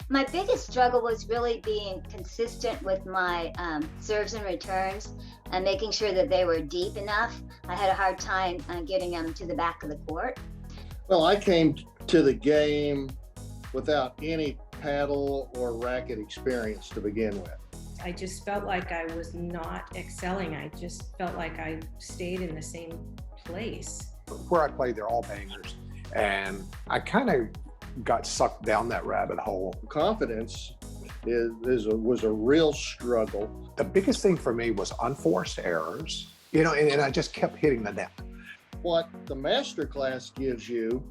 My biggest struggle was really being consistent with my serves and returns and making sure that they were deep enough. I had a hard time getting them to the back of the court. Well, I came to the game without any paddle or racket experience to begin with. I just felt like I was not excelling. I just felt like I stayed in the same place. Where I play, they're all bangers. And I kind of got sucked down that rabbit hole. Confidence was a real struggle. The biggest thing for me was unforced errors, and I just kept hitting the net. What the Masterclass gives you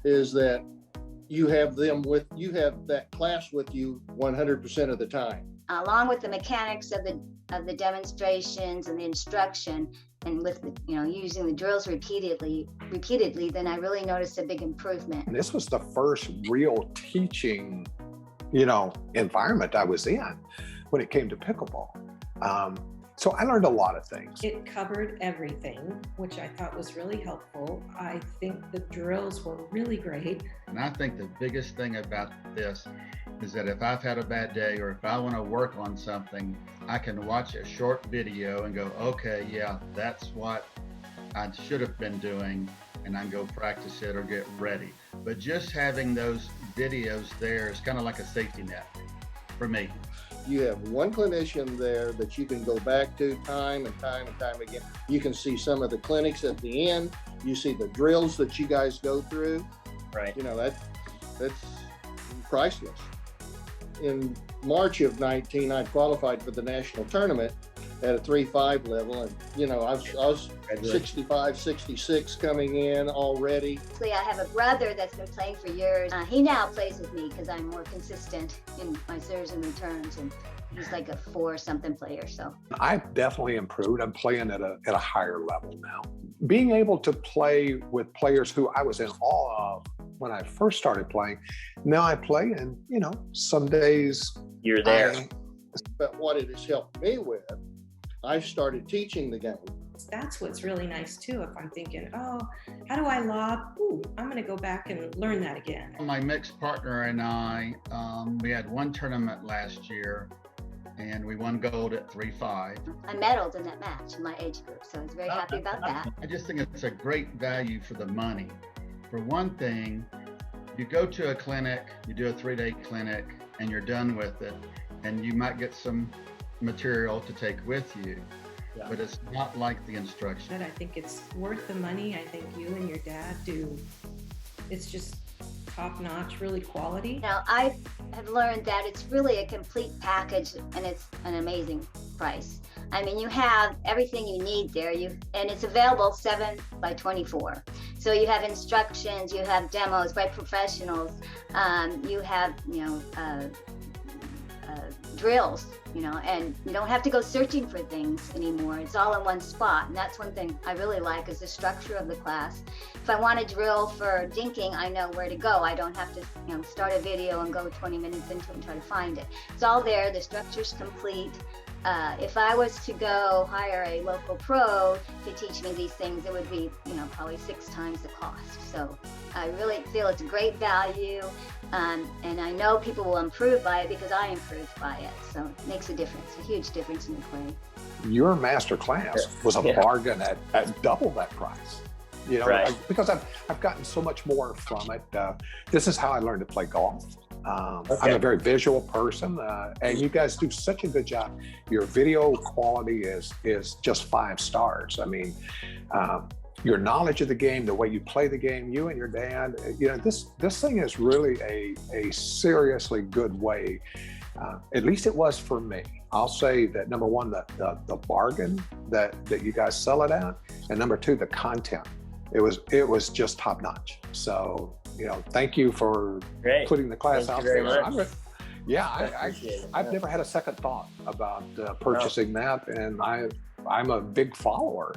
is that you have that class with you 100% of the time. Along with the mechanics of the demonstrations and the instruction, and with using the drills repeatedly, then I really noticed a big improvement. And this was the first real teaching, environment I was in when it came to pickleball. So I learned a lot of things. It covered everything, which I thought was really helpful. I think the drills were really great. And I think the biggest thing about this is that if I've had a bad day or if I want to work on something, I can watch a short video and go, okay, yeah, that's what I should have been doing, and I can go practice it or get ready. But just having those videos there is kind of like a safety net for me. You have one clinician there that you can go back to time and time and time again. You can see some of the clinics at the end. You see the drills that you guys go through. Right. That's priceless. In March of 19, I qualified for the national tournament at a 3-5 level, and I was 65, 66 coming in already. I have a brother that's been playing for years. He now plays with me because I'm more consistent in my serves and returns, and he's like a 4-something player. So I've definitely improved. I'm playing at a higher level now. Being able to play with players who I was in awe of when I first started playing, now I play, and some days you're there. But what it has helped me with, I've started teaching the game. That's what's really nice too. If I'm thinking, oh, how do I lob? Ooh, I'm going to go back and learn that again. My mixed partner and I, we had one tournament last year, and we won gold at 3-5. I medaled in that match in my age group, so I was very happy about that. I just think it's a great value for the money. For one thing, you go to a clinic, you do a 3-day clinic, and you're done with it, and you might get some material to take with you, but it's not like the instruction. I think it's worth the money. I think you and your dad do. It's just top-notch, really quality. Now, I have learned that it's really a complete package, and it's an amazing price. I mean, you have everything you need there, and it's available 7x24. So you have instructions, you have demos by professionals, you have, drills, and you don't have to go searching for things anymore. It's all in one spot. And that's one thing I really like is the structure of the class. If I want to drill for dinking, I know where to go. I don't have to, start a video and go 20 minutes into it and try to find it. It's all there. The structure's complete. If I was to go hire a local pro to teach me these things, it would be, probably 6 times the cost. So I really feel it's a great value. And I know people will improve by it because I improved by it. So it makes a difference, a huge difference in the play. Your master class was a bargain at double that price. Because I've gotten so much more from it. This is how I learned to play golf. I'm a very visual person, and you guys do such a good job. Your video quality is just 5 stars. I mean, your knowledge of the game, the way you play the game, you and your dad, this thing is really a seriously good way. At least it was for me. I'll say that number one, the bargain that you guys sell it at, and number 2, the content. It was just top notch. So, thank you for putting the class out there. I've never had a second thought about purchasing that, and I'm a big follower.